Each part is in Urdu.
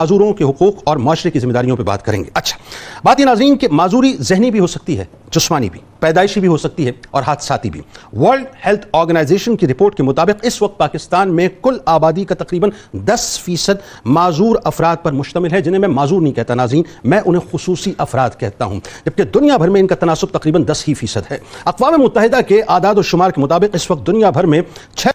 معذوروں کے حقوق اور معاشرے کی ذمہ داریوں پہ بات کریں گے۔ اچھا بات یہ ناظرین کہ معذوری ذہنی بھی ہو سکتی ہے، جسمانی بھی، پیدائشی بھی ہو سکتی ہے اور حادثاتی بھی۔ ورلڈ ہیلتھ آرگنائزیشن کی رپورٹ کے مطابق اس وقت پاکستان میں کل آبادی کا تقریباً 10% معذور افراد پر مشتمل ہے، جنہیں میں معذور نہیں کہتا ناظرین، میں انہیں خصوصی افراد کہتا ہوں، جبکہ دنیا بھر میں ان کا تناسب تقریباً 10% ہے۔ اقوام متحدہ کے اعداد و شمار کے مطابق اس وقت دنیا بھر میں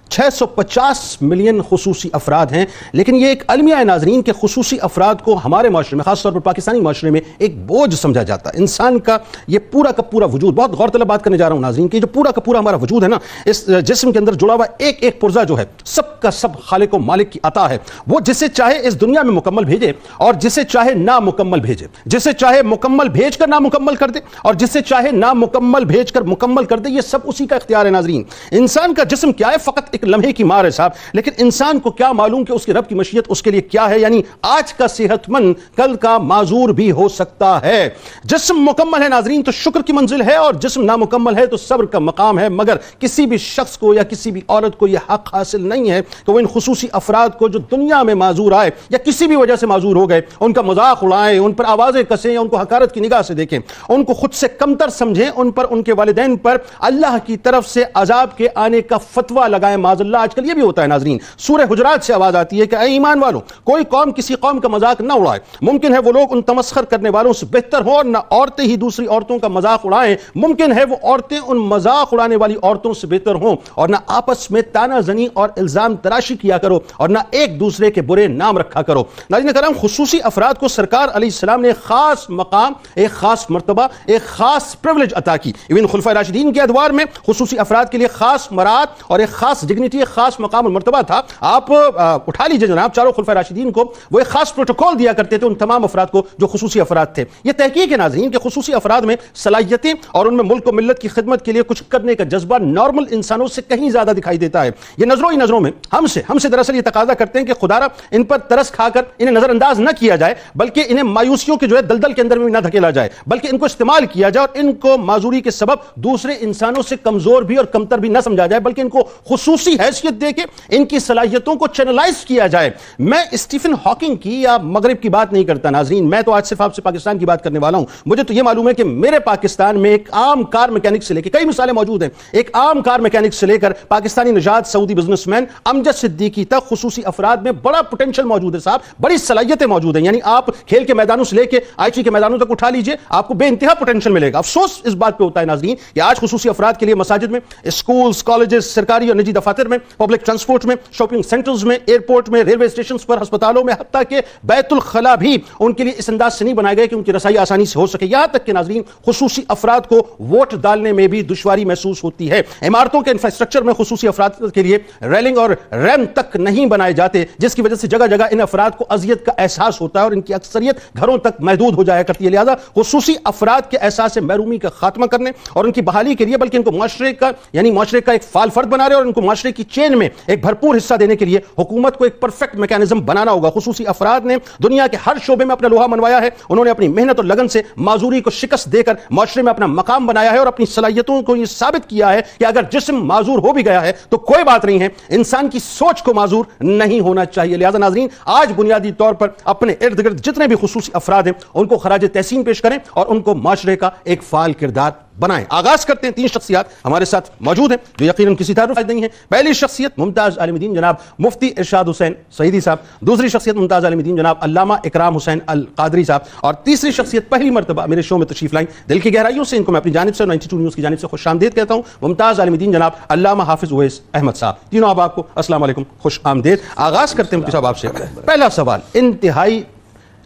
650 ملین خصوصی افراد ہیں، لیکن یہ ایک المیہ ہے ناظرین کہ خصوصی افراد کو ہمارے معاشرے میں، خاص طور پر پاکستانی معاشرے میں، ایک بوجھ سمجھا جاتا ہے۔ انسان کا یہ پورا کا پورا وجود، بہت غور طلب بات کرنے جا رہا ہوں ناظرین کہ جو پورا کا پورا ہمارا وجود ہے نا، اس جسم کے اندر جڑا ہوا ایک ایک پرزہ جو ہے، سب کا سب خالق و مالک کی عطا ہے۔ وہ جسے چاہے اس دنیا میں مکمل بھیجے اور جسے چاہے نامکمل بھیجے، جسے چاہے مکمل بھیج کر نامکمل کر دے اور جسے چاہے نامکمل بھیج کر مکمل کر دے، یہ سب اسی کا اختیار ہے ناظرین۔ انسان کا جسم کیا ہے؟ فقط ایک لمحے کی مار ہے صاحب، لیکن انسان کو کیا معلوم کہ اس کے رب کی مشیت اس کے لیے کیا ہے، یعنی آج کا صحت مند کل کا معذور بھی ہو سکتا ہے۔ جسم مکمل ہے ناظرین تو شکر کی منزل ہے، اور جسم نامکمل ہے تو صبر کا مقام ہے، مگر کسی بھی شخص کو یا کسی بھی عورت کو یہ حق حاصل نہیں ہے کہ وہ ان خصوصی افراد کو جو دنیا میں معذور آئے یا کسی بھی وجہ سے معذور ہو گئے، ان کا مذاق اڑائیں، ان پر آوازیں کسیں یا ان کو حقارت کی نگاہ سے دیکھیں، ان کو خود سے کمتر سمجھیں، ان پر، ان کے والدین پر اللہ کی طرف سے عذاب کے آنے کا فتویٰ لگائیں معاذ اللہ۔ آج کل یہ بھی ہوتا ہے ناظرین، سورہ حجرات سے آواز آتی ہے کہ اے ایمان والوں، کوئی قوم کسی قوم کا مذاق نہ اڑائے، ممکن ہے وہ لوگ ان تمسخر کرنے والوں سے بہتر ہوں، اور نہ عورتیں ہی دوسری عورتوں کا مذاق اڑائیں، ممکن ہے وہ عورتیں ان مذاق اڑانے والی عورتوں سے بہتر ہوں، اور نہ آپس میں تانا زنی اور الزام تراشی کیا کرو، اور نہ ایک دوسرے کے برے نام رکھا کرو۔ ناظرین کرام، خصوصی افراد کو سرکار علیہ السلام نے ایک خاص مقام، ایک خاص مرتبہ، ایک خاص پریویلیج عطا کی۔ ایون خلفائے راشدین کے ادوار میں خصوصی افراد کے لیے خاص مراد اور ایک خاص ڈگنیٹی، ایک خاص مقام اور مرتبہ تھا۔ آپ اٹھا لیجئے جناب، چاروں خلفائے راشدین کو وہ ایک خاص پروٹوکول دیا کرتے تھے ان تمام افراد کو جو خصوصی افراد تھے۔ یہ تحقیق ہے ناظرین کہ خصوصی افراد میں صلاحیتیں اور ان میں ملک و ملت کی خدمت کے لیے کچھ کرنے کا جذبہ نارمل انسانوں سے کہیں زیادہ دکھائی دیتا ہے۔ یہ نظروں ہی نظروں میں ہم سے دراصل یہ تقاضا کرتے ہیں کہ خدارا ان پر ترس کھا کر انہیں نظر انداز نہ کیا جائے، بلکہ انہیں مایوسیوں کے جو ہے دلدل کے اندر میں نہ دھکیلا جائے، بلکہ ان کو استعمال کیا جائے اور ان کو معذوری کے سبب دوسرے انسانوں سے کمزور بھی اور کمتر بھی نہ سمجھا جائے، بلکہ ان کو خصوصی حیثیت دے کے ان کی صلاحیتوں کو چینلائز کیا جائے۔ میں اسٹیفن ہاکنگ کی یا مغرب کی بات نہیں کرتا ناظرین، میں تو آج صرف آپ سے پاکستان کی بات کرنے والا ہوں۔ مجھے تو یہ معلوم ہے کہ میرے پاکستان میں ایک عام کار میکینک سے لے کے، کئی مثالیں موجود ہیں، ایک عام کار میکینک سے لے کر پاکستانی نژاد سعودی بزنس مین امجد صدیقی تک خصوصی افراد میں بڑا پوٹینشل موجود ہے صاحب، بڑی صلاحیتیں موجود ہیں۔ یعنی آپ کھیل کے میدانوں سے لے کے آئی ٹی کے میدانوں تک اٹھا لیجئے، آپ کو بے انتہا پوٹینشل ملے گا۔ افسوس اس بات پہ ہوتا ہے ناظرین کہ آج خصوصی افراد کے لیے مساجد میں، اسکولز، کالجز، سرکاری اور نجی دفاتر میں، پبلک ٹرانسپورٹ میں، شاپنگ سینٹرز میں، ایئرپورٹ میں، ریلوے اسٹیشنز پر، ہسپتالوں میں، حتیٰ کہ بیت الخلا بھی ان کے لیے اس انداز سے نہیں بنائے گئے کہ ان کی رسائی آسانی سے ہو سکے۔ یہاں تک کہ ناظرین خصوصی افراد کو ووٹ ڈالنے میں بھی دشواری محسوس ہوتی ہے۔ عمارتوں کے انفراسٹرکچر میں خصوصی افراد کے لیے ریلنگ اور ریمپ تک نہیں بنائے جاتے، جس کی وجہ سے جگہ جگہ ان افراد کو اذیت کا احساس ہوتا ہے اور ان کی اکثریت گھروں تک محدود ہو جایا کرتی ہے۔ لہذا خصوصی افراد کے احساس محرومی کا خاتمہ کرنے اور ان کی بحالی کے لیے، بلکہ ان کو معاشرے کا ایک فعال فرد بنا رہے اور ان کو معاشرے کی چین میں ایک بھرپور حصہ دینے کے لیے حکومت کو ایک پرفیکٹ میکانزم بنانا ہوگا۔ خصوصی افراد نے دنیا کے ہر شعبے میں اپنا لوہا منوایا ہے، انہوں نے اپنی محنت اور لگن سے معذوری کو شکست دے کر معاشرے میں اپنا مقام بنایا ہے اور اپنی صلاحیتوں کو یہ ثابت کیا ہے کہ اگر جسم معذور ہو بھی گیا ہے تو کوئی بات نہیں ہے، انسان کی سوچ کو معذور نہیں ہونا چاہیے۔ لہذا ناظرین آج بنیادی طور پر اپنے ارد گرد جتنے بھی خصوصی افراد ہیں ان کو خراج تحسین پیش کریں اور ان کو معاشرے کا ایک فعال کردار بنائیں۔ آغاز کرتے ہیں، 3 شخصیات ہمارے ساتھ موجود ہیں جو یقیناً کسی تعارف نہیں ہے۔ پہلی شخصیت ممتاز عالم دین جناب مفتی ارشاد حسین سعیدی صاحب، دوسری شخصیت ممتاز عالم دین جناب علامہ اکرام حسین القادری صاحب، اور تیسری شخصیت پہلی مرتبہ میرے شو میں تشریف لائیں، دل کی گہرائیوں سے ان کو میں اپنی جانب سے 92 نیوز کی جانب سے خوش آمدید کہتا ہوں، ممتاز عالم دین جناب علامہ حافظ اویس احمد صاحب۔ تینوں آپ کو السلام علیکم، خوش آمدید۔ آغاز کرتے ہیں مفتی صاحب آپ سے۔ پہلا سوال انتہائی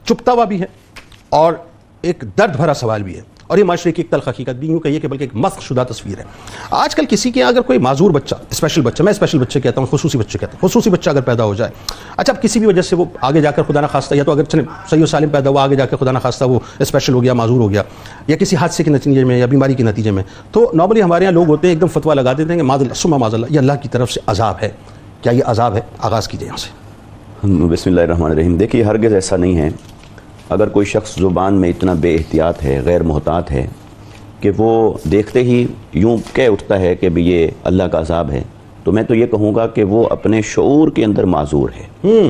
چپتا ہوا بھی ہے اور ایک درد بھرا سوال بھی ہے، اور یہ معاشرے کی ایک تلخ حقیقت بھی یوں کہیے کہ بلکہ ایک مسخ شدہ تصویر ہے۔ آج کل کسی کے اگر کوئی معذور بچہ، اسپیشل بچہ، میں اسپیشل بچے کہتا ہوں، خصوصی بچے کہتا ہوں، خصوصی بچہ اگر پیدا ہو جائے، اچھا اب کسی بھی وجہ سے وہ آگے جا کر خدا نخواستہ، یا تو اگر صحیح و سالم پیدا ہوا، آگے جا کر خدا نخواستہ وہ اسپیشل ہو گیا، معذور ہو گیا، یا کسی حادثے کے نتیجے میں یا بیماری کے نتیجے میں، تو نارملی ہمارے یہاں لوگ ہوتے ہیں ایک دم فتویٰ لگا دیتے ہیں کہ معاذ اللہ ثم معاذ اللہ، یہ اللہ کی طرف سے عذاب ہے۔ کیا یہ عذاب ہے؟ آغاز کیجیے یہاں سے۔ بسم اللہ الرحمن الرحیم۔ دیکھیے ہرگز ایسا نہیں ہے، اگر کوئی شخص زبان میں اتنا بے احتیاط ہے، غیر محتاط ہے کہ وہ دیکھتے ہی یوں کہہ اٹھتا ہے کہ بھی یہ اللہ کا عذاب ہے، تو میں تو یہ کہوں گا کہ وہ اپنے شعور کے اندر معذور ہے،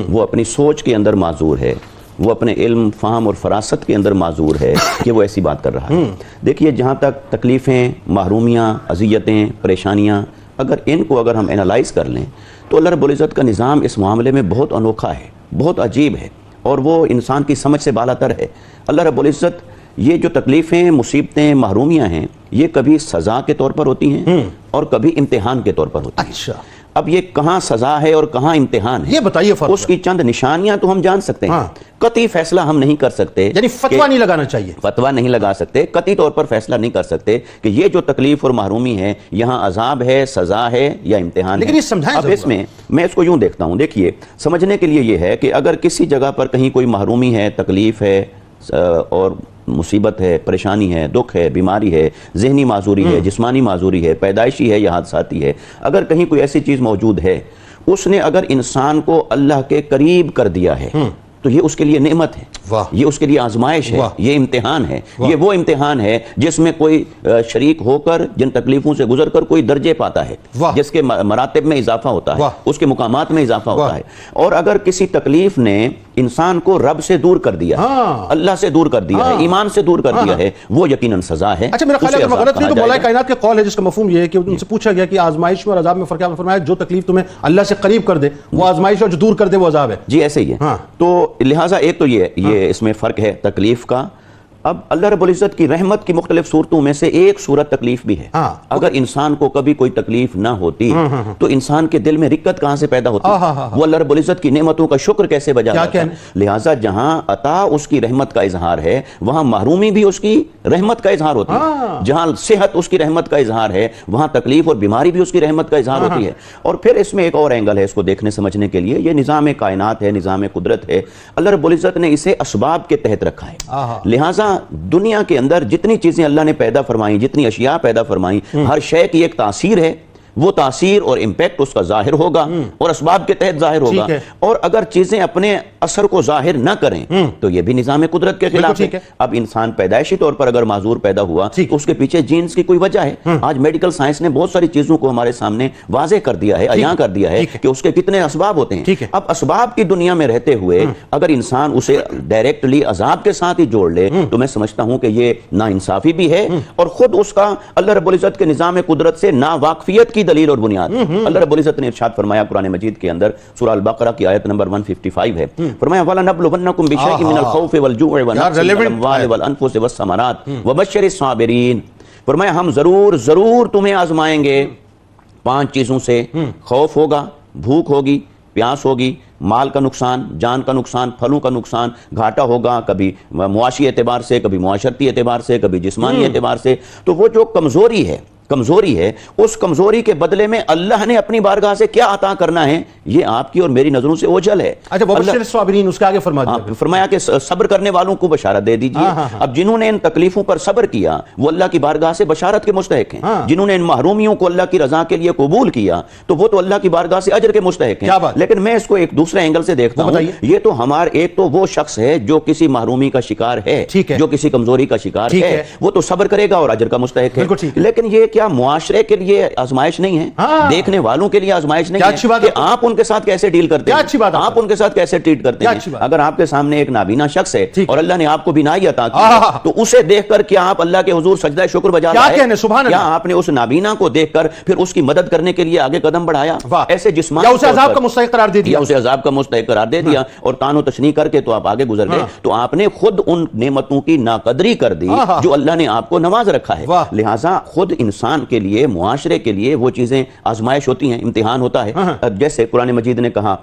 وہ اپنی سوچ کے اندر معذور ہے، وہ اپنے علم فہم اور فراست کے اندر معذور ہے کہ وہ ایسی بات کر رہا ہے. دیکھیے جہاں تک تکلیفیں، محرومیاں، اذیتیں، پریشانیاں، اگر ہم انالائز کر لیں تو اللہ رب العزت کا نظام اس معاملے میں بہت انوکھا ہے، بہت عجیب ہے، اور وہ انسان کی سمجھ سے بالا تر ہے. اللہ رب العزت یہ جو تکلیفیں، مصیبتیں، محرومیاں ہیں، یہ کبھی سزا کے طور پر ہوتی ہیں اور کبھی امتحان کے طور پر ہوتی ہیں. اچھا، اب یہ کہاں سزا ہے اور کہاں امتحان ہے، یہ بتائیے فرق. اس کی چند نشانیاں تو ہم جان سکتے ہیں. قطعی فیصلہ ہم نہیں کر سکتے، یعنی فتویٰ نہیں لگانا چاہیے، فتویٰ نہیں لگا سکتے، قطعی طور پر فیصلہ نہیں کر سکتے کہ یہ جو تکلیف اور محرومی ہے یہاں عذاب ہے، سزا ہے یا امتحان ہے. لیکن یہ سمجھائیں اب اس میں اس کو یوں دیکھتا ہوں. دیکھیے سمجھنے کے لیے یہ ہے کہ اگر کسی جگہ پر کہیں کوئی محرومی ہے، تکلیف ہے اور مصیبت ہے، پریشانی ہے، دکھ ہے، بیماری ہے، ذہنی معذوری ہے، جسمانی معذوری ہے، پیدائشی ہے یا حادثاتی ہے، اگر کہیں کوئی ایسی چیز موجود ہے، اس نے اگر انسان کو اللہ کے قریب کر دیا ہے تو یہ اس کے لیے نعمت ہے، یہ اس کے لیے آزمائش ہے، یہ امتحان ہے. یہ وہ امتحان ہے جس میں کوئی شریک ہو کر جن تکلیفوں سے گزر کر کوئی درجے پاتا ہے، جس کے مراتب میں اضافہ ہوتا ہے، اس کے مقامات میں اضافہ ہوتا ہے. اور اگر کسی تکلیف نے انسان کو رب سے دور کر دیا ہے، اللہ سے دور کر دیا ہے، ایمان سے دور کر دیا ہے، وہ یقیناً سزا ہے. اچھا، میرا خیال ہے اگر میں غلط نہیں تو مولا کائنات کے قول ہے جس کا مفہوم یہ ہے کہ ان سے پوچھا گیا کہ آزمائش میں اور عذاب میں فرق ہے، فرمایا جو تکلیف تمہیں اللہ سے قریب کر دے وہ آزمائش ہے اور جو دور کر دے وہ عذاب ہے. جی ایسے ہی ہے. تو لہٰذا ایک تو یہ اس میں فرق ہے تکلیف کا. اب اللہ رب العزت کی رحمت کی مختلف صورتوں میں سے ایک صورت تکلیف بھی ہے. اگر انسان کو کبھی کوئی تکلیف نہ ہوتی تو انسان کے دل میں رقت کہاں سے پیدا ہوتی؟ وہ اللہ رب العزت کی نعمتوں کا شکر کیسے بجا لاتا؟ لہٰذا جہاں عطا اس کی رحمت کا اظہار ہے وہاں محرومی بھی اس کی رحمت کا اظہار ہوتی ہے. جہاں صحت اس کی رحمت کا اظہار ہے وہاں تکلیف اور بیماری بھی اس کی رحمت کا اظہار ہوتی ہے. اور پھر اس میں ایک اور اینگل ہے اس کو دیکھنے سمجھنے کے لیے. یہ نظام کائنات ہے، نظام قدرت ہے. اللہ رب العزت نے اسے اسباب کے تحت رکھا ہے. لہٰذا دنیا کے اندر جتنی چیزیں اللہ نے پیدا فرمائیں، جتنی اشیاء پیدا فرمائیں، ہر شے کی ایک تاثیر ہے. وہ تاثیر اور امپیکٹ اس کا ظاہر ہوگا اور اسباب کے تحت ظاہر ہوگا. اور اگر چیزیں اپنے اثر کو ظاہر نہ کریں تو یہ بھی نظام قدرت کے خلاف ہے. اب انسان پیدائشی طور پر اگر معذور پیدا ہوا تو اس کے پیچھے جینز کی کوئی وجہ ہے. آج میڈیکل سائنس نے بہت ساری چیزوں کو ہمارے سامنے واضح کر دیا ہے، عیاں کر دیا ہے کہ اس کے کتنے اسباب ہوتے ہیں. اب اسباب کی دنیا میں رہتے ہوئے اگر انسان اسے ڈائریکٹلی عذاب کے ساتھ ہی جوڑ لے تو میں سمجھتا ہوں کہ یہ ناانصافی بھی ہے اور خود اس کا اللہ رب العزت کے نظام قدرت سے ناواقفیت کی دلیل اور بنیاد. اللہ رب العزت نے ارشاد فرمایا قرآن مجید کے اندر سورہ البقرہ کی آیت نمبر 155 ہے. فرمایا وَلَنَبْلُوَنَّكُمْ بِشَيْءٍ مِّنَ الْخَوْفِ وَالْجُوعِ وَنَقْصٍ مِّنَ الْأَمْوَالِ وَالْأَنفُسِ وَالثَّمَرَاتِ وَبَشِّرِ الصَّابِرِينَ. فرمایا ہم ضرور تمہیں آزمائیں گے 5 چیزوں سے. خوف ہوگا، بھوک ہوگی، پیاس ہوگی، مال کا نقصان، جان کا نقصان، پھلوں کا نقصان، گھاٹا ہوگا کبھی معاشی اعتبار سے، کبھی معاشرتی اعتبار سے، کبھی جسمانی اعتبار سے. تو وہ جو کمزوری ہے اس کمزوری کے بدلے میں اللہ نے اپنی بارگاہ سے کیا عطا کرنا ہے یہ آپ کی اور میری نظروں سے اوجھل ہے. اچھا، وبشر الصابرین اس کے آگے فرمایا کہ صبر کرنے والوں کو بشارت دے دیجئے. اب جنہوں نے ان تکلیفوں پر صبر کیا وہ اللہ کی بارگاہ سے بشارت کے مستحق ہیں. جنہوں نے ان محرومیوں کو اللہ کی رضا کے لیے قبول کیا تو وہ تو اللہ کی بارگاہ سے اجر کے مستحق ہیں. لیکن میں اس کو ایک دوسرے اینگل سے دیکھتا ہوں. یہ تو ایک تو وہ شخص ہے جو کسی محرومی کا شکار ہے، جو کسی کمزوری کا شکار ہے، وہ تو صبر کرے گا اور اجر کا مستحق ہے. لیکن یہ کیا معاشرے کے لیے آزمائش نہیں ہے؟ دیکھنے والوں کے لیے آزمائش نہیں ہے کہ آپ ان کے ساتھ کیسے ڈیل کرتے ہیں، آپ ان کے ساتھ کیسے ٹریٹ کرتے ہیں. اگر آپ کے سامنے ایک نابینا شخص ہے اور اللہ نے آپ کو بینائی عطا کی تو اسے دیکھ کر کیا آپ اللہ کے حضور سجدہ شکر بجا رہے ہیں؟ کیا آپ نے اس نابینا کو دیکھ کر پھر اس کی مدد کرنے کے لیے آگے قدم بڑھایا؟ ایسے جسمانی یا اسے عذاب کا مستحق قرار دے دیا، اسے عذاب کا مستحق قرار دے دیا اور تان و تشنیع کر کے تو آپ آگے گزر گئے. تو آپ نے خود ان نعمتوں کی ناقدری کر دی جو اللہ نے آپ کو نواز رکھا ہے. لہٰذا خود انسان کے لیے، معاشرے کے لیے وہ چیزیں آزمائش ہوتی ہیں، امتحان ہوتا ہے. جیسے قرآن مجید نے کہا،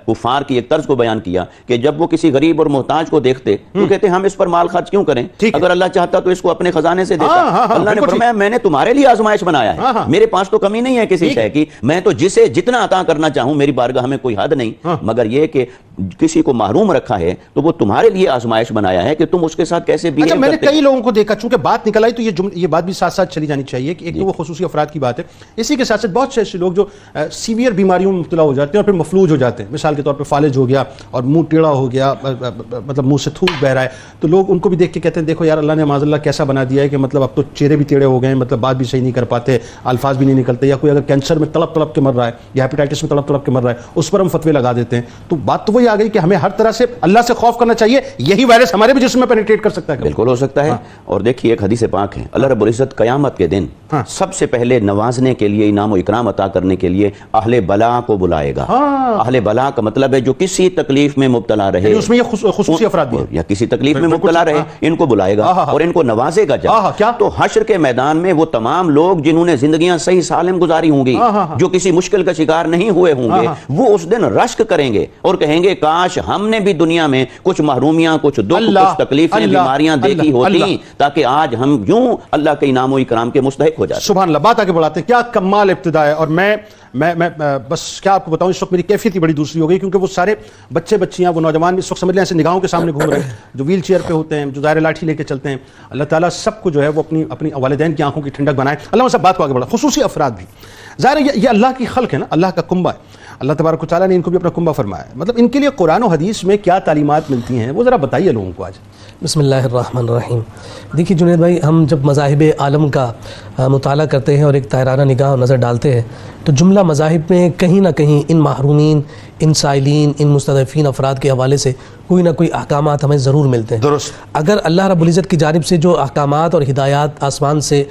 کفار کی ایک طرز کو بیان کیا کہ جب وہ کسی غریب اور محتاج کو دیکھتے تو کہتے ہم اس پر مال خرچ کیوں کریں، اگر اللہ چاہتا تو اس کو اپنے خزانے سے دیتا. اللہ نے فرمایا میں نے تمہارے لیے آزمائش بنایا ہے، میرے پاس تو کمی نہیں ہے کسی شے کی، میں تو جسے جتنا عطا کرنا چاہوں میری بارگاہ میں کوئی حد نہیں. مگر یہ کہ کسی کو محروم رکھا ہے تو وہ تمہارے لیے آزمائش بنایا ہے کہ تم اس کے ساتھ کیسے بیہیو کرتے. میں نے کئی لوگوں کو دیکھا، چونکہ بات نکل آئی تو یہ بات بھی ساتھ ساتھ چلی جانی چاہیے کہ ایک تو وہ خصوصی افراد کی بات ہے. اسی کے ساتھ ساتھ بہت سے ایسے لوگ جو سیویئر بیماریوں میں مبتلا ہو جاتے ہیں اور پھر مفلوج ہو جاتے ہیں, مثال کے طور پہ فالج ہو گیا اور منہ ٹیڑھا ہو گیا, مطلب منہ سے تھوک بہ رہا ہے, تو لوگ ان کو بھی دیکھ کے کہتے ہیں دیکھو یار اللہ نے معاذ اللہ کیسا بنا دیا ہے کہ مطلب اب تو چہرے بھی ٹیڑھے ہو گئے ہیں, مطلب بات بھی صحیح نہیں کر پاتے, الفاظ بھی نہیں نکلتے, یا کوئی اگر کینسر میں تڑپ تڑپ کے مر رہا ہے یا ہیپیٹائٹس میں تڑپ تڑپ کے مر رہا ہے اس پر ہم فتوے لگا دیتے ہیں. تو بات تو وہی آ گئی کہ ہمیں ہر طرح سے اللہ سے خوف کرنا چاہیے, یہی وائرس ہمارے بھی جسم میں پینیٹریٹ کر سکتا ہے. بالکل ہو سکتا ہے. اور دیکھیے ایک حدیث پاک ہے, اللہ رب العزت قیامت کے دن سب سے پہلے نوازنے کے لیے, انعام و اکرام عطا کرنے کے لیے اہل بلا کو بلائے گا. اہل بلا کا مطلب ہے جو کسی تکلیف میں مبتلا رہے, اس میں یہ خصوصی افراد بھی یا کسی تکلیف میں مبتلا رہے, ان کو بلائے گا اور ان کو نوازے گا. جب تو حشر کے میدان میں وہ تمام لوگ جنہوں نے زندگیاں صحیح سالم گزاری ہوں گی, جو کسی مشکل کا شکار نہیں ہوئے ہوں گے, وہ اس دن رشک کریں گے اور کہیں گے کاش ہم نے بھی دنیا میں کچھ محرومیاں, کچھ دکھ, کچھ تکلیفیں, بیماریاں دیکھی ہوتی تاکہ آج ہم یوں اللہ کے انعام و اکرام کے مستحق ہو جاتے. سبحان اللہ. بات آگے بڑھاتے ہیں. کیا کمال ابتدا ہے. اور میں بس کیا آپ کو بتاؤں, اس وقت میری کیفیت ہی بڑی دوسری ہو گئی, کیونکہ وہ سارے بچے بچیاں, وہ نوجوان اس وقت سمجھ لیں ایسے نگاہوں کے سامنے گھوم رہے ہیں, جو ویل چیئر پہ ہوتے ہیں, جو ظاہر لاٹھی لے کے چلتے ہیں. اللہ تعالیٰ سب کو جو ہے وہ اپنی والدین کی آنکھوں کی ٹھنڈک بنائے. اللہ سب بات کو آگے بڑھا. خصوصی افراد بھی ظاہر یہ اللہ کی خلق ہے نا, اللہ کا کنبہ ہے. اللہ تبارک و تعالیٰ نے ان کو بھی اپنا کنبہ فرمایا ہے. مطلب ان کے لیے قرآن و حدیث میں کیا تعلیمات ملتی ہیں وہ ذرا بتائیے لوگوں کو آج. بسم اللہ الرحمن الرحیم. دیکھیے جنید بھائی, ہم جب مذاہب عالم کا مطالعہ کرتے ہیں اور ایک طاہرانہ نگاہ اور نظر ڈالتے ہیں تو جملہ مذاہب میں کہیں نہ کہیں ان محرومین, ان سائلین, ان مستضعفین افراد کے حوالے سے کوئی نہ کوئی احکامات ہمیں ضرور ملتے ہیں. درست. اگر اللہ رب العزت کی جانب سے جو احکامات اور ہدایات آسمان سے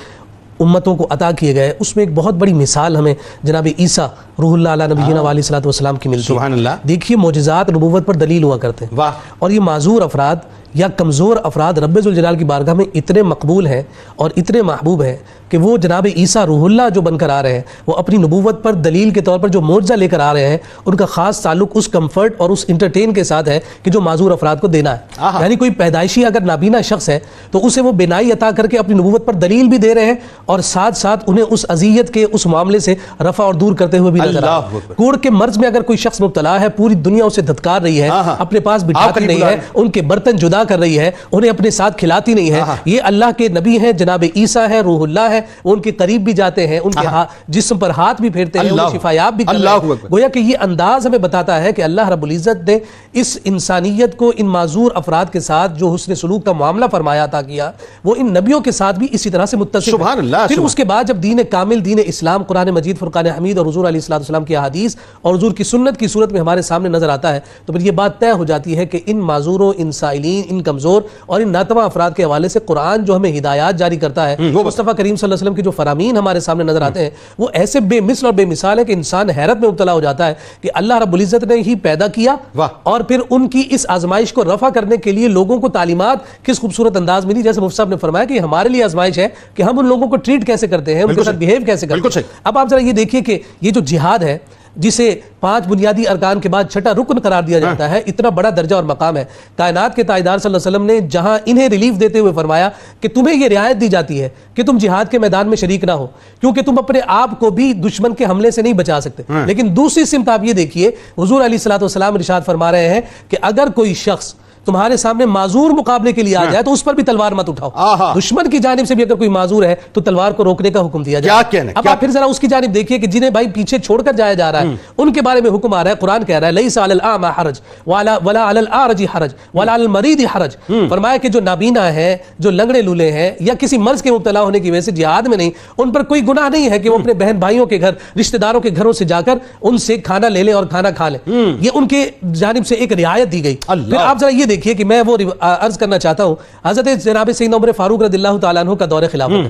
امتوں کو عطا کیے گئے, اس میں ایک بہت بڑی مثال ہمیں جناب عیسیٰ روح اللہ علیہ نبینا علیہ الصلوۃ والسلام کی ملتی ہے. سبحان اللہ. دیکھیے معجزات نبوت پر دلیل ہوا کرتے ہیں. واہ. اور یہ معذور افراد یا کمزور افراد رب ذوالجلال کی بارگاہ میں اتنے مقبول ہیں اور اتنے محبوب ہیں کہ وہ جناب عیسیٰ روح اللہ جو بن کر آ رہے ہیں, وہ اپنی نبوت پر دلیل کے طور پر جو معجزہ لے کر آ رہے ہیں, ان کا خاص تعلق اس کمفرٹ اور اس انٹرٹین کے ساتھ ہے کہ جو معذور افراد کو دینا ہے. یعنی کوئی پیدائشی اگر نابینا شخص ہے تو اسے وہ بینائی عطا کر کے اپنی نبوت پر دلیل بھی دے رہے ہیں اور ساتھ ساتھ انہیں اس اذیت کے اس معاملے سے رفع اور دور کرتے ہوئے بھی نظر آ رہا ہے. کوڑ کے مرض میں اگر کوئی شخص مبتلا ہے, پوری دنیا اسے دھتکار رہی ہے, اپنے پاس بٹھاتی نہیں ہے, ان کے برتن جدا کر رہی ہے, انہیں اپنے ساتھ کھلاتی نہیں ہے. یہ اللہ کے نبی ہیں, جناب عیسیٰ ہے, روح اللہ ہے, وہ ان کے قریب بھی جاتے ہیں, ان کے جسم پر ہاتھ بھی پھیرتے ہیں, انہیں شفایاب بھی کرتے ہیں. گویا کہ یہ انداز ہمیں بتاتا ہے کہ اللہ رب العزت نے اس انسانیت کو ان معذور افراد کے ساتھ جو حسن سلوک کا معاملہ فرمایا عطا کیا, وہ ان نبیوں کے ساتھ بھی اسی طرح سے متصف ہے. پھر اس کے بعد جب دین کامل, دین اسلام, قرآن مجید, فرقان حمید اور حضور علیہ السلام کی احادیث اور حضور کی سنت کی صورت میں ہمارے سامنے نظر آتا ہے, تو پھر یہ بات طے ہو جاتی ہے کہ ان معذوروں, ان سائلین, ان کمزور اور ان ناتواں افراد کے حوالے سے قرآن جو ہمیں ہدایات جاری کرتا ہے, مصطفیٰ کریم صلی اللہ علیہ وسلم کی جو فرامین ہمارے سامنے نظر آتے ہیں, وہ ایسے بے مثل اور بے مثال ہے کہ انسان حیرت میں مبتلا ہو جاتا ہے کہ اللہ رب العزت نے ہی پیدا کیا اور پھر ان کی اس آزمائش کو رفع کرنے کے لیے لوگوں کو تعلیمات کس خوبصورت انداز میں دی. جیسے مفتی صاحب نے فرمایا کہ ہمارے لیے آزمائش ہے کہ ہم ان لوگوں کو ٹریٹ کیسے کرتے ہیں, ان کے ساتھ بیہیو کیسے کرتے ہیں. اب آپ ذرا یہ دیکھیے کہ یہ جو جہاد ہے جسے 5 بنیادی ارکان کے بعد 6واں رکن قرار دیا جاتا ہے, اتنا بڑا درجہ اور مقام ہے. کائنات کے تاجدار صلی اللہ علیہ وسلم نے جہاں انہیں ریلیف دیتے ہوئے فرمایا کہ تمہیں یہ رعایت دی جاتی ہے کہ تم جہاد کے میدان میں شریک نہ ہو, کیونکہ تم اپنے آپ کو بھی دشمن کے حملے سے نہیں بچا سکتے. لیکن دوسری سمت آپ یہ دیکھیے, حضور علیہ الصلوۃ والسلام ارشاد فرما رہے ہیں کہ اگر کوئی شخص تمہارے سامنے معذور مقابلے کے لیے آ جائے تو اس پر بھی تلوار مت اٹھاؤ. دشمن کی جانب سے بھی اگر کوئی معذور ہے تو تلوار کو روکنے کا حکم دیا جائے. اب آپ پھر ذرا اس کی جانب دیکھیے کہ جنہیں بھائی پیچھے چھوڑ کر جایا جا رہا ہے, ان کے بارے میں حکم آ رہا ہے. قرآن کہہ رہا ہے لیس علی الاعمى حرج ولا علی الاعرج حرج ولا علی المریض حرج. فرمایا کہ جو نابینا ہیں, جو لنگڑے لولے ہیں, یا کسی مرض کے مبتلا ہونے کی وجہ سے جہاد میں نہیں, ان پر کوئی گناہ نہیں ہے کہ وہ اپنے بہن بھائیوں کے گھر, رشتہ داروں کے گھروں سے جا کر ان سے کھانا لے لیں اور کھانا کھا لیں. یہ ان کے جانب سے ایک رعایت دی گئی. پھر آپ ذرا یہ دیکھیے کہ میں وہ عرض کرنا چاہتا ہوں, حضرت جناب سیدنا عمر فاروق رضی اللہ تعالیٰ عنہ کا دور خلافت ہے.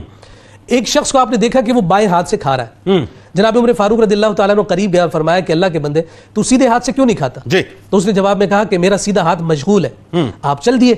ایک شخص کو آپ نے دیکھا کہ وہ بائیں ہاتھ سے کھا رہا ہے. جناب عمر فاروق رضی اللہ تعالیٰ عنہ قریب گیا, فرمایا کہ اللہ کے بندے تو سیدھے ہاتھ سے کیوں نہیں کھاتا؟ تو اس نے جواب میں کہا کہ میرا سیدھا ہاتھ مشغول ہے. آپ چل دیے.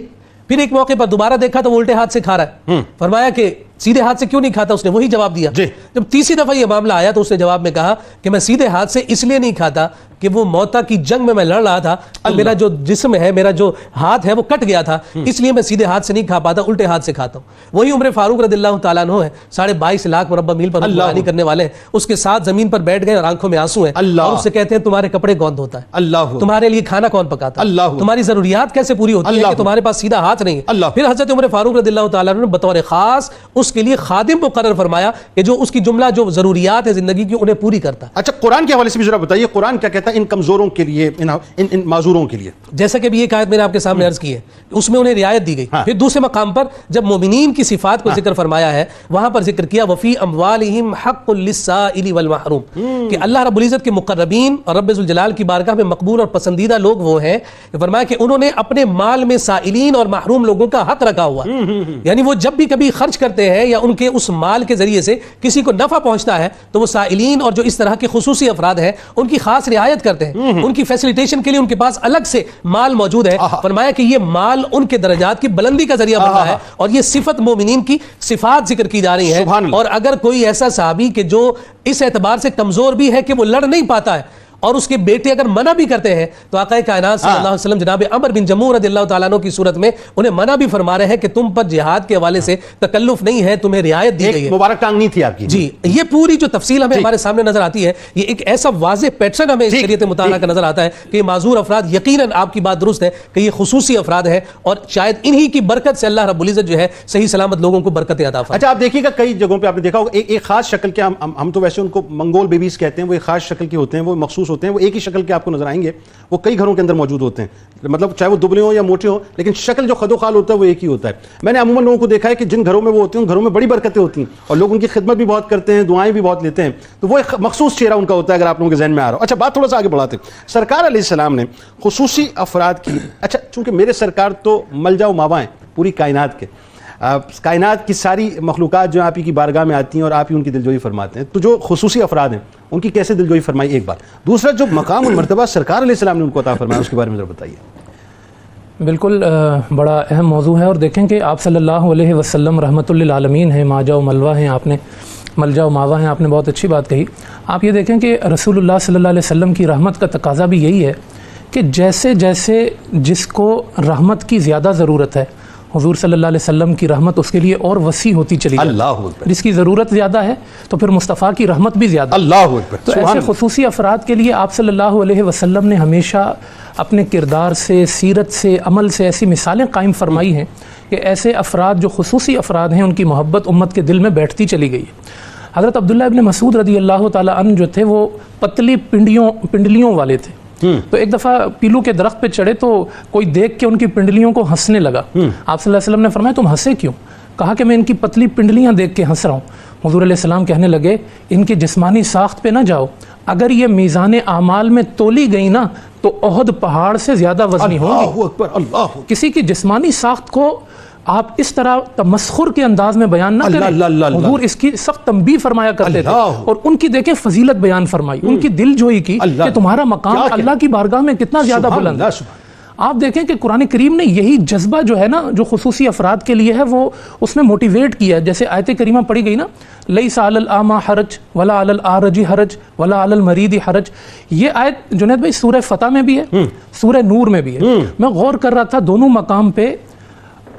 پھر ایک موقع پر دوبارہ دیکھا تو وہ الٹے ہاتھ سے کھا رہا ہے. فرمایا کہ سیدھے ہاتھ سے کیوں نہیں کھاتا؟ اس نے وہی جواب دیا. جب تیسری دفعہ یہ معاملہ آیا تو اس نے جواب میں کہا کہ میں سیدھے ہاتھ سے اس لیے نہیں کھاتا کہ وہ موتا کی جنگ میں لڑ رہا تھا تو میرا جو جسم ہے، میرا جو ہاتھ ہے وہ کٹ گیا تھا، اس لیے میں سیدھے ہاتھ سے نہیں کھا پاتا، الٹے ہاتھ سے کھاتا ہوں۔ وہی عمر فاروق رضی اللہ تعالیٰ عنہ ہے، 22.5 لاکھ مربع میل پر حکمرانی کرنے والے ہیں، اس کے ساتھ زمین پر بیٹھ گئے اور آنکھوں میں آنسو ہیں، اور اس سے کہتے ہیں تمہارے کپڑے کون دھوتا ہے، تمہارے لیے کھانا کون پکاتا ہے، تمہاری ضروریات کیسے پوری ہوتی ہے کہ تمہارے پاس سیدھا ہاتھ نہیں ہے۔ پھر حضرت عمر فاروق رضی اللہ تعالیٰ عنہ نے بطور خاص اس کے لیے خادم مقرر فرمایا کہ جو اس کی جملہ جو ضروریات ہے زندگی کی انہیں پوری کرتا۔ اچھا، قرآن کے حوالے سے بھی ذرا بتائیے، قرآن کیا کہتا ہے ان کمزوروں کے لیے، ان معذوروں کے لیے؟ جیسا کہ یہ آیت میں نے آپ کے سامنے عرض کی ہے، اس میں انہیں رعایت دی گئی۔ پھر دوسرے مقام پر جب مومنین کی صفات کو ذکر فرمایا ہے، وہاں پر ذکر کیا وفی اموالہم حق للسائل والمحروم، کہ اللہ رب العزت کے مقربین اور رب ذوالجلال کی بارگاہ میں مقبول اور پسندیدہ لوگ وہ ہیں، فرمایا کہ انہوں نے اپنے مال میں سائلین اور محروم لوگوں کا حق رکھا ہوا، یعنی وہ جب بھی کبھی خرچ کرتے ہیں یا ان کے اس مال کے ذریعے سے کسی کو نفع پہنچتا ہے تو وہ سائلین اور جو اس طرح کے خصوصی افراد ہیں ان کی خاص رعایت کرتے ہیں، ان کی فیسیلیٹیشن کے لیے ان کے پاس الگ سے مال موجود ہے۔ فرمایا کہ یہ مال ان کے درجات کی بلندی کا ذریعہ بنتا ہے، اور یہ صفت مومنین کی صفات ذکر کی جا رہی ہیں۔ اور اگر کوئی ایسا صحابی کہ جو اس اعتبار سے کمزور بھی ہے کہ وہ لڑ نہیں پاتا ہے اور اس کے بیٹے اگر منع بھی کرتے ہیں تو آقا کائنات صلی اللہ علیہ وسلم جناب عمر بن جموح رضی اللہ تعالیٰ عنہ کی صورت میں انہیں منع بھی فرما رہے ہیں کہ تم پر جہاد کے حوالے سے تکلف نہیں ہے، تمہیں رعایت دی گئی ہے، مبارک ٹانگ نہیں تھی آپ کی۔ جی، یہ پوری جو تفصیل ہمیں ہمارے سامنے نظر آتی ہے، یہ ایک ایسا واضح پیٹرن ہمیں اس شریعت مطالعہ کا نظر آتا ہے کہ یہ معذور افراد، یقیناً آپ کی بات درست ہے کہ یہ خصوصی افراد ہیں اور شاید انہی کی برکت سے اللہ رب العزت جو ہے صحیح سلامت لوگوں کو برکت عطا فرمائے۔ اچھا، آپ دیکھیے گا کئی جگہوں پہ آپ نے دیکھا ہوگا ایک خاص شکل کے، ہم تو ویسے ان کو منگول بیبیز کہتے ہیں، وہ ایک خاص شکل کے ہوتے ہیں، وہ مخصوص ہوتے ہیں، وہ ایک ہی شکل کے آپ کو نظر آئیں گے، وہ کئی گھروں کے اندر موجود ہوتے ہیں، مطلب چاہے وہ دبلے ہوں یا موٹے ہوں، لیکن شکل جو خد و خال ہوتا ہے وہ ایک ہی ہوتا ہے۔ میں نے عموماً لوگوں کو دیکھا ہے کہ جن گھروں میں وہ ہوتے ہیں ان گھروں میں بڑی برکتیں ہوتی ہیں اور لوگ ان کی خدمت بھی بہت کرتے ہیں، دعائیں بھی بہت لیتے ہیں، تو وہ ایک مخصوص چہرہ ان کا ہوتا ہے اگر آپ لوگوں کے ذہن میں آ رہا ہو۔ اچھا، بات تھوڑا سا آگے بڑھاتے ہیں۔ سرکار علیہ السلام نے خصوصی افراد کی، اچھا چونکہ میرے سرکار تو ملجا و ماوا ہیں پوری کائنات کے، کائنات کی ساری مخلوقات جو آپ ہی کی بارگاہ میں آتی ہیں اور آپ ہی ان کی دلجوئی فرماتے ہیں، تو جو خصوصی افراد ہیں ان کی کیسے دلجوئی فرمائی، ایک بات۔ دوسرا، جو مقام اور مرتبہ سرکار علیہ السلام نے ان کو عطا فرمایا، اس کے بارے میں ذرا بتائیے۔ بالکل بڑا اہم موضوع ہے، اور دیکھیں کہ آپ صلی اللہ علیہ وسلم رحمۃ للعالمین ہیں، ماجا و ملوا ہیں، آپ نے ملجا و ماوا ہیں، آپ نے بہت اچھی بات کہی۔ آپ یہ دیکھیں کہ رسول اللہ صلی اللہ علیہ وسلم کی رحمت کا تقاضا بھی یہی ہے کہ جیسے جیسے جس کو رحمت کی زیادہ ضرورت ہے، حضور صلی اللہ علیہ وسلم کی رحمت اس کے لیے اور وسیع ہوتی چلی جائے۔ اللہ اکبر۔ جس جس کی ضرورت زیادہ ہے تو پھر مصطفیٰ کی رحمت بھی زیادہ۔ اللہ اکبر۔ تو ایسے خصوصی افراد کے لیے آپ صلی اللہ علیہ وسلم نے ہمیشہ اپنے کردار سے، سیرت سے، عمل سے ایسی مثالیں قائم فرمائی ہیں کہ ایسے افراد جو خصوصی افراد ہیں ان کی محبت امت کے دل میں بیٹھتی چلی گئی ہے۔ حضرت عبداللہ ابن مسعود رضی اللہ تعالیٰ عنہ جو تھے وہ پتلی پنڈلیوں والے تھے، تو ایک دفعہ پیلو کے درخت پہ چڑھے تو کوئی دیکھ کے ان کی پنڈلیوں کو ہنسنے لگا۔ آپ صلی اللہ علیہ وسلم نے فرمایا تم ہنسے کیوں؟ کہا کہ میں ان کی پتلی پنڈلیاں دیکھ کے ہنس رہا ہوں۔ حضور علیہ السلام کہنے لگے ان کی جسمانی ساخت پہ نہ جاؤ، اگر یہ میزان اعمال میں تولی گئی نا تو احد پہاڑ سے زیادہ وزنی ہوگی۔ اللہ اکبر، اللہ اکبر۔ کسی کی جسمانی ساخت کو آپ اس طرح تمسخر کے انداز میں بیان نہ کریں۔ حضور اس کی سخت تنبیہ فرمایا کرتے تھے، اور ان کی دیکھیں فضیلت بیان فرمائی، ان کی دل جوئی کی کہ تمہارا مقام اللہ کی بارگاہ میں کتنا زیادہ بلند ہے۔ آپ دیکھیں کہ قرآن کریم نے یہی جذبہ جو ہے نا جو خصوصی افراد کے لیے ہے وہ اس میں موٹیویٹ کیا ہے۔ جیسے آیت کریمہ پڑھی گئی نا، لیس علی الاعمی حرج ولا علی الاعرج حرج ولا علی المریض حرج، یہ آیت جنید بھائی سورہ فتح میں بھی ہے، سورہ نور میں بھی ہے۔ میں غور کر رہا تھا دونوں مقام پہ،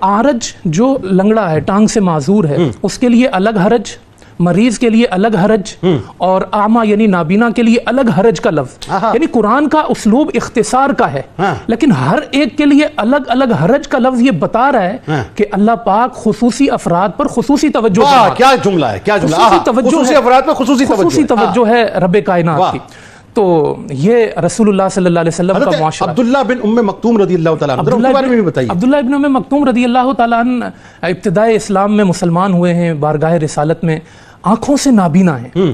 آرج جو لنگڑا ہے، ٹانگ سے معذور ہے، اس کے لیے الگ حرج، مریض کے لیے الگ حرج، اور اعمیٰ یعنی نابینا کے لیے الگ حرج کا لفظ۔ یعنی قرآن کا اسلوب اختصار کا ہے، لیکن ہر ایک کے لیے الگ الگ حرج کا لفظ یہ بتا رہا ہے کہ اللہ پاک خصوصی افراد پر خصوصی توجہ، کیا جملہ ہے، کیا جملہ، خصوصی افراد پر خصوصی توجہ ہے رب کائنات کی۔ تو یہ رسول اللہ صلی اللہ علیہ وسلم کا معاشرہ۔ عبداللہ بن ام مکتوم رضی اللہ تعالیٰ عنہ، اس کے بارے میں بھی بتائیے۔ عبداللہ ابن ام مکتوم رضی اللہ تعالیٰ عنہ ابتدائے اسلام میں مسلمان ہوئے ہیں، بارگاہ رسالت میں، آنکھوں سے نابینا ہیں۔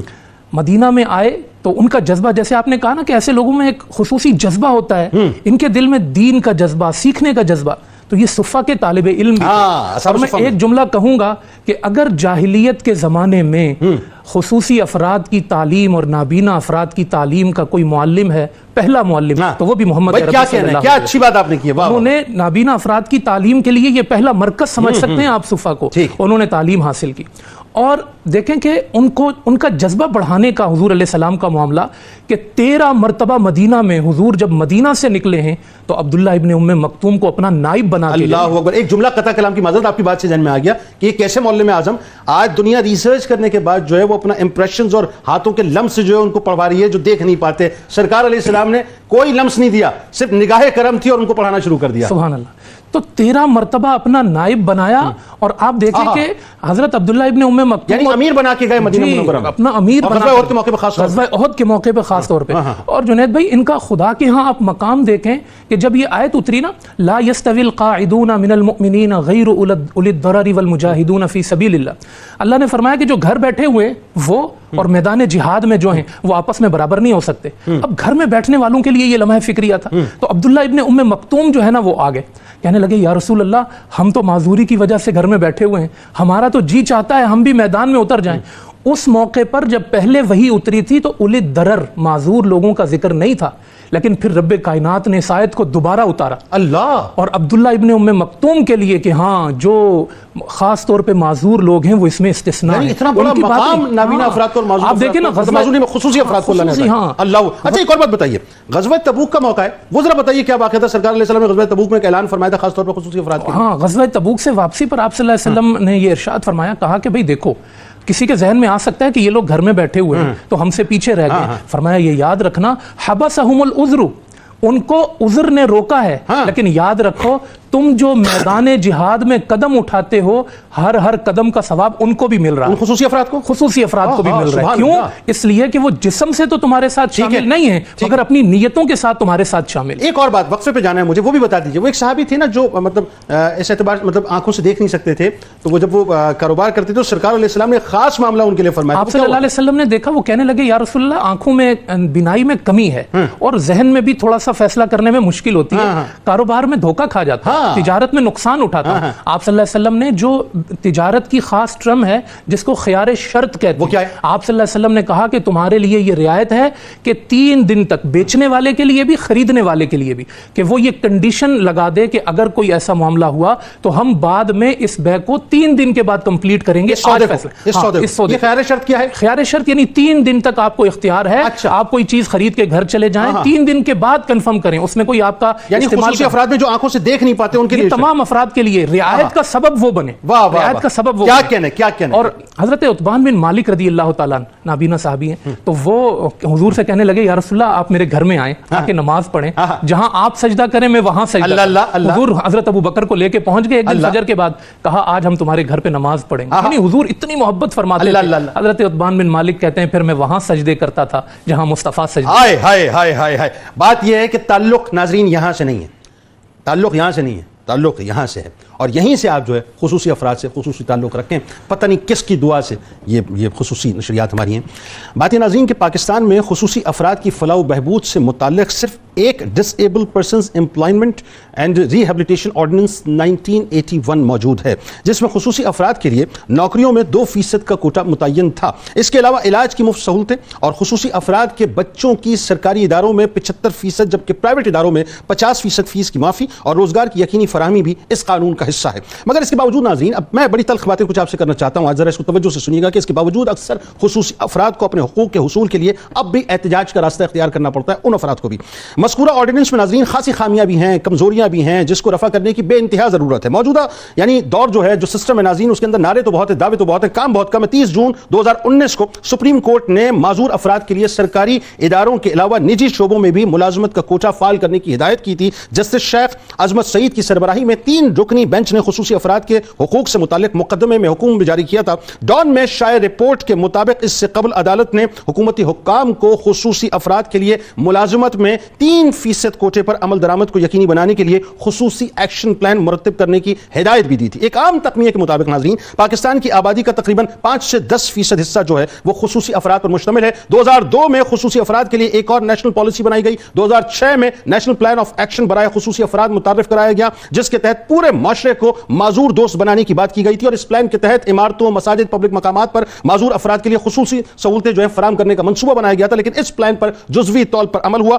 مدینہ میں آئے تو ان کا جذبہ، جیسے آپ نے کہا نا کہ ایسے لوگوں میں ایک خصوصی جذبہ ہوتا ہے، ان کے دل میں دین کا جذبہ، سیکھنے کا جذبہ، تو یہ صفہ کے طالب علم بھی تھے۔ اور میں ایک جملہ کہوں گا کہ اگر جاہلیت کے زمانے میں خصوصی افراد کی تعلیم اور نابینا افراد کی تعلیم کا کوئی معلم ہے، پہلا معلم، تو وہ بھی محمد عربی صلی اللہ علیہ وسلم۔ کیا اچھی بات آپ نے کی ہے، انہوں نے نابینا افراد کی تعلیم کے لیے یہ پہلا مرکز سمجھ سکتے ہیں آپ صفہ کو، انہوں نے تعلیم حاصل کی۔ اور دیکھیں کہ ان کا جذبہ بڑھانے کا حضور علیہ السلام کا معاملہ کہ 13 مرتبہ مدینہ میں حضور جب مدینہ سے نکلے ہیں تو عبداللہ ابن ام مکتوم کو اپنا نائب بنا کے اللہ اکبر. ایک جملہ قطع کلام کی معذرت، آپ کی بات سے ذہن میں آ گیا کہ یہ کیسے معلم اعظم آج دنیا ریسرچ کرنے کے بعد جو ہے وہ اپنا امپریشنز اور ہاتھوں کے لمس جو ہے ان کو پڑھوا رہی ہے جو دیکھ نہیں پاتے. سرکار علیہ السلام نے کوئی لمس نہیں دیا، صرف نگاہ کرم تھی اور ان کو پڑھانا شروع کر دیا. سبحان اللہ. تو 13 مرتبہ اپنا نائب بنایا اور آپ دیکھیں کہ حضرت عبداللہ ابن ام مکتوم یعنی امیر بنا کے گئے مدینہ منورہ میں، اپنا امیر بنا غزوہ احد کے موقع پہ خاص طور غزوہ احد کے موقع پہ خاص طور پہ. اور جنید بھائی ان کا خدا کے ہاں آپ مقام دیکھیں کہ جب یہ آیت اتری نا لا يستوي القاعدون من المؤمنین غیر اولی الضرر والمجاہدون فی سبیل اللہ، اللہ نے فرمایا کہ جو گھر بیٹھے ہوئے وہ اور میدان جہاد میں جو ہیں وہ آپس میں برابر نہیں ہو سکتے. اب گھر میں بیٹھنے والوں کے لیے یہ لمحہ فکریہ تھا. تو عبداللہ ابن ام مکتوم جو ہے نا وہ آگے کہنے لگے یا رسول اللہ ہم تو معذوری کی وجہ سے گھر میں بیٹھے ہوئے ہیں، ہمارا تو جی چاہتا ہے ہم بھی میدان میں اتر جائیں. اس موقع پر جب پہلے وہی اتری تھی تو اولی الضرر معذور لوگوں کا ذکر نہیں تھا، لیکن پھر رب کائنات نے اس آیت کو دوبارہ اتارا اللہ اور عبداللہ ابن ام مکتوم کے لیے کہ ہاں جو خاص طور پہ معذور لوگ ہیں وہ اس میں استثناء یعنی ہیں. اتنا بڑا مقام نابینا افراد کو اور معذور آپ دیکھیں نا معذوری میں خصوصی افراد کو اللہ نے عطا. اللہ. اچھا ایک اور بات بتائیے، غزوہ تبوک کا موقع ہے وہ ذرا بتائیے کیا واقعہ تھا؟ سرکار علیہ السلام نے غزوہ تبوک میں ایک اعلان فرمایا تھا خاص طور پر خصوصی افراد کے. ہاں غزوہ تبوک سے واپسی پر آپ صلی اللہ علیہ وسلم نے یہ ارشاد فرمایا، کہا کہ بھئی دیکھو کسی کے ذہن میں آ سکتا ہے کہ یہ لوگ گھر میں بیٹھے ہوئے ہیں تو ہم سے پیچھے رہ گئے. فرمایا یہ یاد رکھنا حبسہم العذر، ان کو عذر نے روکا ہے، لیکن یاد رکھو تم جو میدان جہاد میں قدم اٹھاتے ہو ہر قدم کا ثواب ان کو بھی مل رہا ہے. خصوصی افراد کو بھی مل رہا ہے. کیوں؟ اس لیے کہ وہ جسم سے تو تمہارے ساتھ شامل نہیں ہے مگر اپنی نیتوں کے ساتھ تمہارے ساتھ شامل. ایک اور بات وقفے پہ جانا ہے مجھے، وہ بھی بتا دیجیے. وہ ایک صحابی تھے نا جو مطلب اس اعتبار مطلب آنکھوں سے دیکھ نہیں سکتے تھے، تو وہ جب وہ کاروبار کرتے تھے تو سرکار علیہ السلام نے خاص معاملہ ان کے لیے فرمایا. آپ صلی اللہ علیہ وسلم نے دیکھا، وہ کہنے لگے یا رسول اللہ آنکھوں میں بینائی میں کمی ہے اور ذہن میں بھی تھوڑا سا فیصلہ کرنے میں مشکل ہوتی ہے، کاروبار میں دھوکہ کھا جاتا ہے، تجارت میں نقصان اٹھاتا ہوں. آپ صلی اللہ علیہ وسلم نے جو تجارت کی خاص ٹرم ہے جس کو خیار شرط کہتے ہیں، آپ صلی اللہ علیہ وسلم نے کہا کہ تمہارے لیے یہ رعایت ہے کہ 3 دن تک بیچنے والے کے لیے بھی خریدنے والے کے لیے بھی کہ وہ یہ کنڈیشن لگا دے کہ اگر کوئی ایسا معاملہ ہوا تو ہم بعد میں اس بے کو 3 دن کے بعد کمپلیٹ کریں گے. اس سودے خیار شرط کیا ہے؟ خیار شرط یعنی 3 دن تک آپ کو اختیار ہے. آپ کوئی چیز خرید کے گھر چلے جائیں، 3 دن کے بعد کنفرم کریں، اس میں کوئی آپ کا یعنی خصوصی افراد میں جو آنکھوں سے دیکھ نہیں پاتے ان کے لیے تمام افراد کے لیے رعایت کا سبب وہ بنے. رعایت کا سبب وہ کیا کہنے. اور حضرت عتبان بن مالک رضی اللہ تعالیٰ نابینا صحابی ہیں، تو وہ حضور سے کہنے لگے یا رسول اللہ آپ میرے گھر میں آئیں تاکہ نماز پڑھیں، جہاں آپ سجدہ کریں میں وہاں سجدہ کروں. حضور حضرت ابو بکر کو لے کے پہنچ گئے ایک دن فجر کے بعد، کہا آج ہم تمہارے گھر پہ نماز پڑھیں گے. یعنی حضور اتنی محبت فرماتے تھے. حضرت عتبان بن مالک کہتے ہیں پھر میں وہاں سجدے کرتا تھا جہاں مصطفیٰ سجدے. بات یہ ہے کہ تعلق ناظرین یہاں سے نہیں ہے، تعلق یہاں سے نہیں ہے، تعلق یہاں سے ہے، اور یہیں سے آپ جو ہے خصوصی افراد سے خصوصی تعلق رکھیں. پتہ نہیں کس کی دعا سے یہ خصوصی نشریات ہماری ہیں. بات ناظرین کہ پاکستان میں خصوصی افراد کی فلاح و بہبود سے متعلق صرف ایک disable persons employment and rehabilitation ordinance 1981 موجود ہے جس میں خصوصی افراد کے لیے نوکریوں میں 2% کا کوٹا متعین تھا. اس کے علاوہ علاج کی مفت سہولتیں اور خصوصی افراد کے بچوں کی سرکاری اداروں میں 75% جبکہ پرائیویٹ اداروں میں 50% فیس کی معافی اور روزگار کی یقینی فراہمی بھی اس قانون کا حصہ ہے. مگر اس کے باوجود ناظرین اب میں بڑی تلخ باتیں کچھ آپ سے کرنا چاہتا ہوں، آج ذرا اس کو توجہ سے سنیے گا کہ اس کے باوجود اکثر خصوصی افراد کو اپنے حقوق کے حصول کے لیے اب بھی احتجاج کا راستہ اختیار کرنا پڑتا ہے. ان افراد کو بھی مذکورہ آرڈیننس میں ناظرین خاصی خامیاں بھی ہیں، کمزوریاں بھی ہیں جس کو رفع کرنے کی بے انتہا ضرورت ہے. موجودہ یعنی دور جو ہے جو سسٹم ہے ناظرین اس کے اندر نعرے تو بہت ہے، دعوے تو بہت ہے، کام بہت کم ہے. 30 جون 2019 کو سپریم کورٹ نے معذور افراد کے لیے سرکاری اداروں کے علاوہ نجی شعبوں میں بھی ملازمت کا کوٹا فعال کرنے کی ہدایت کی تھی. جسٹس شیخ عظمت سعید کی سربراہی میں 3 رکنی بینچ نے خصوصی افراد کے حقوق سے متعلق مقدمے میں حکم بھی جاری کیا تھا. ڈان میں شائع رپورٹ کے مطابق اس سے قبل عدالت نے حکومتی حکام کو خصوصی افراد کے لیے ملازمت میں 3% کوٹے پر عمل درآمد کو یقینی بنانے کے لیے خصوصی ایکشن پلان مرتب کرنے کی ہدایت بھی دی تھی. ایک عام تخمیے کے مطابق ناظرین پاکستان کی آبادی کا تقریباً 5 سے 10% حصہ جو ہے وہ خصوصی افراد پر مشتمل ہے. 2002 میں خصوصی افراد کے لیے ایک اور نیشنل پالیسی بنائی گئی. 2006 میں نیشنل پلان آف ایکشن برائے خصوصی افراد متعارف کرایا گیا جس کے تحت پورے معاشرے کو معذور دوست بنانے کی بات کی گئی تھی اور اس پلان کے تحت عمارتوں، مساجد، پبلک مقامات پر معذور افراد کے لیے خصوصی سہولتیں جو ہیں فراہم کرنے کا منصوبہ بنایا گیا تھا. لیکن اس پلان پر جزوی طور پر عمل ہوا.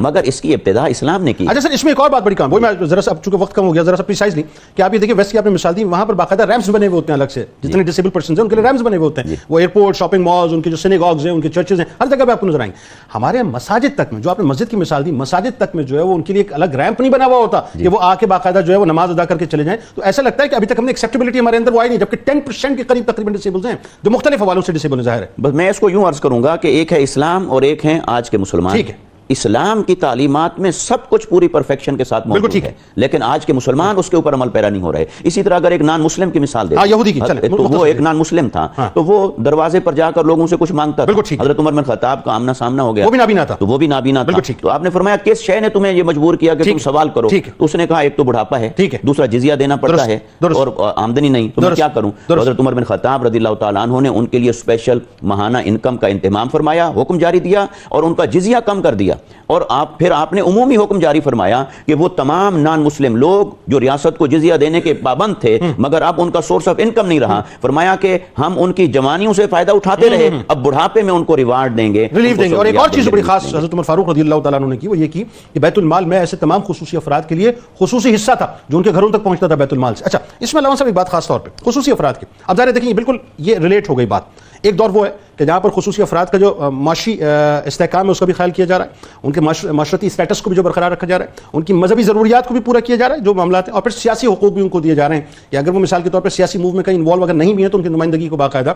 مگر اس کی ابتدا اسلام نے کی۔ اچھا سر، اس میں ایک اور بات بڑی کام، وہی میں ذرا سا اب چونکہ وقت کم ہو گیا ذرا سا پریسائزلی کہ آپ یہ دیکھیں ویسٹ کی آپ نے مثال دی، وہاں پر باقاعدہ ریمپس بنے ہوئے ہوتے ہیں الگ سے، جتنے ڈسیبل پرسنز ہیں ان کے لیے ریمپس بنے ہوئے ہوتے ہیں، وہ ایئرپورٹ، شاپنگ مالز، ان کے جو سینیگاگز ہیں، ان کے چرچز ہیں، ہر جگہ پہ آپ کو نظر آئیں گے۔ ہمارے مساجد تک میں، جو آپ نے مسجد کی مثال دی، مساجد تک میں جو ہے وہ ان کے لیے ایک الگ ریمپ نہیں بنا ہوا ہوتا کہ وہ آ کے باقاعدہ جو ہے وہ نماز ادا کر کے چلے جائیں، تو ایسا لگتا ہے کہ ابھی تک ہم نے ایکسیپٹیبلٹی ہمارے اندر وہ آئی نہیں، جبکہ 10% کے قریب تقریباً ڈسیبلز ہیں جو مختلف حوالوں سے ڈسیبل ہیں، ظاہر ہے۔ بس میں اس کو یوں عرض کروں گا کہ ایک ہے اسلام اور ایک ہیں آج کے مسلمان۔ ٹھیک ہے، اسلام کی تعلیمات میں سب کچھ پوری پرفیکشن کے ساتھ موجود ہے، لیکن آج کے مسلمان اس کے اوپر عمل پیرا نہیں ہو رہے۔ اسی طرح اگر ایک نان مسلم کی مثال دیں، یہودی کی، تو وہ ایک نان مسلم تھا تو وہ دروازے پر جا کر لوگوں سے کچھ مانگتا تھا، حضرت عمر بن خطاب کا آمنا سامنا ہو گیا، وہ بھی نابینا تھا، تو وہ بھی نابینا تھا، تو آپ نے فرمایا کس شے نے تمہیں یہ مجبور کیا کہ تم سوال کرو؟ تو اس نے کہا ایک تو بڑھاپا ہے، دوسرا جزیہ دینا پڑتا ہے، اور آمدنی نہیں، تو میں کیا کروں؟ حضرت عمر بن خطاب رضی اللہ تعالیٰ عنہ نے ان کے لیے اسپیشل ماہانہ انکم کا انتظام فرمایا، حکم جاری دیا اور ان کا جزیہ کم کر دیا، اور پھر آپ نے عمومی حکم جاری فرمایا کہ وہ تمام نان مسلم لوگ جو ریاست کو جزیہ دینے کے پابند تھے مگر اب ان کا سورس آف انکم نہیں رہا، فرمایا کہ ہم ان کی جوانیوں سے فائدہ اٹھاتے رہے، اب بڑھاپے میں ان کو ریوارڈ دیں گے، ریلیف دیں گے۔ اور ایک اور چیز بڑی خاص حضرت عمر فاروق رضی اللہ تعالیٰ عنہ نے کی، وہ یہ کی کہ بیت المال میں ایسے تمام خصوصی افراد کے لیے خصوصی حصہ تھا جو ان کے گھروں تک پہنچتا تھا بیت المال سے۔ اچھا، اس میں علامہ صاحب ایک بات خاص طور پہ خصوصی افراد کی، اب ظاہر دیکھیں بالکل یہ ریلیٹ ہو گئی بات۔ ایک دور وہ ہے کہ جہاں پر خصوصی افراد کا جو معاشی استحکام ہے اس کا بھی خیال کیا جا رہا ہے، ان کے معاشرتی اسٹیٹس کو بھی جو برقرار رکھا جا رہا ہے، ان کی مذہبی ضروریات کو بھی پورا کیا جا رہا ہے جو معاملات ہیں، اور پھر سیاسی حقوق بھی ان کو دیے جا رہے ہیں کہ اگر وہ مثال کے طور پر سیاسی موو میں کہیں انوالو اگر نہیں بھی ہیں تو ان کی نمائندگی کو باقاعدہ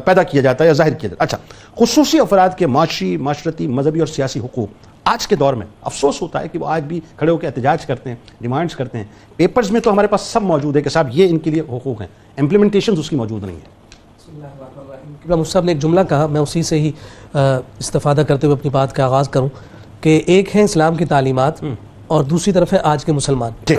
پیدا کیا جاتا ہے یا ظاہر کیا جاتا ہے۔ اچھا، خصوصی افراد کے معاشی، معاشرتی، مذہبی اور سیاسی حقوق آج کے دور میں افسوس ہوتا ہے کہ وہ آج بھی کھڑے ہو کے احتجاج کرتے ہیں، ڈیمانڈز کرتے ہیں، پیپرز میں تو ہمارے پاس سب موجود ہے کہ صاحب یہ ان کے لیے حقوق ہیں، امپلیمنٹیشنز اس کی موجود نہیں ہے۔ مفتی صاحب نے ایک جملہ کہا، میں اسی سے ہی استفادہ کرتے ہوئے اپنی بات کا آغاز کروں کہ ایک ہے اسلام کی تعلیمات اور دوسری طرف ہے آج کے مسلمان۔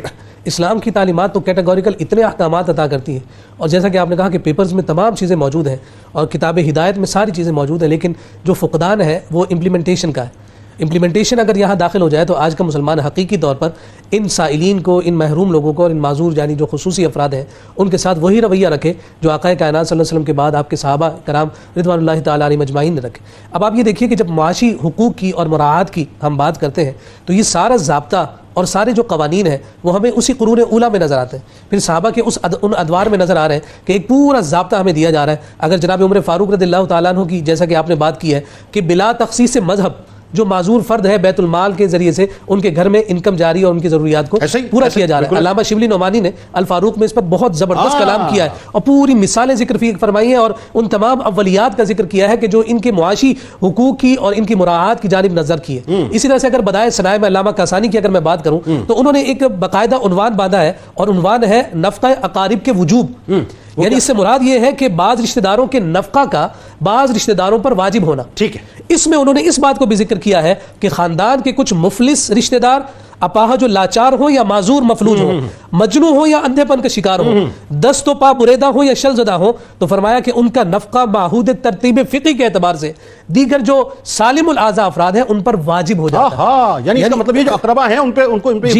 اسلام کی تعلیمات تو کیٹیگوریکل اتنے احکامات عطا کرتی ہیں، اور جیسا کہ آپ نے کہا کہ پیپرز میں تمام چیزیں موجود ہیں اور کتاب ہدایت میں ساری چیزیں موجود ہیں، لیکن جو فقدان ہے وہ امپلیمنٹیشن کا ہے۔ امپلیمنٹیشن اگر یہاں داخل ہو جائے تو آج کا مسلمان حقیقی طور پر ان سائلین کو، ان محروم لوگوں کو اور ان معذور یعنی جو خصوصی افراد ہیں ان کے ساتھ وہی رویہ رکھے جو آقا کائنات صلی اللہ علیہ وسلم کے بعد آپ کے صحابہ کرام رضوان اللہ تعالیٰ علیہ مجمعین نے رکھے۔ اب آپ یہ دیکھیے کہ جب معاشی حقوق کی اور مراعات کی ہم بات کرتے ہیں تو یہ سارا ضابطہ اور سارے جو قوانین ہیں وہ ہمیں اسی قرون اولیٰ میں نظر آتے ہیں، پھر صحابہ کے ان ادوار میں نظر آ رہے ہیں کہ ایک پورا ضابطہ ہمیں دیا جا رہا ہے۔ اگر جناب عمر فاروق رضی اللہ تعالیٰ عنہ کی جیسا کہ آپ نے بات کی ہے کہ بلا تخصیص مذہب جو معذور فرد ہے بیت المال کے ذریعے سے ان کے گھر میں انکم جاری اور ان کی ضروریات کو پورا کیا جا رہا ہے۔ علامہ شبلی نعمانی نے الفاروق میں اس پر بہت زبردست کلام کیا ہے اور پوری مثالیں ذکر فرمائی ہیں اور ان تمام اولیات کا ذکر کیا ہے کہ جو ان کے معاشی حقوق کی اور ان کی مراعات کی جانب نظر کی ہے۔ اسی طرح سے اگر بدائے ثنائے میں علامہ کاسانی کی اگر میں بات کروں تو انہوں نے ایک باقاعدہ عنوان باندھا ہے اور عنوان ہے نفقہ اقارب کے وجوب، یعنی اس سے مراد یہ ہے کہ بعض رشتہ داروں کے نفقہ کا بعض رشتہ داروں پر واجب ہونا۔ ٹھیک ہے، اس میں انہوں نے اس بات کو بھی ذکر کیا ہے کہ خاندان کے کچھ مفلس رشتہ دار اپاہج و لاچار ہو یا معذور مفلوج ہو، مجنوں ہو یا اندھے پن کا شکار ہو، دست و پا بریدہ ہو یا شل زدہ ہو، تو فرمایا کہ ان کا نفقہ معہود ترتیب فقہی کے اعتبار سے دیگر جو سالم الاعضاء افراد ہیں ان پر واجب ہو جاتا ہے۔ یعنی اس کا مطلب یہ جو اقربا ہیں ان پہ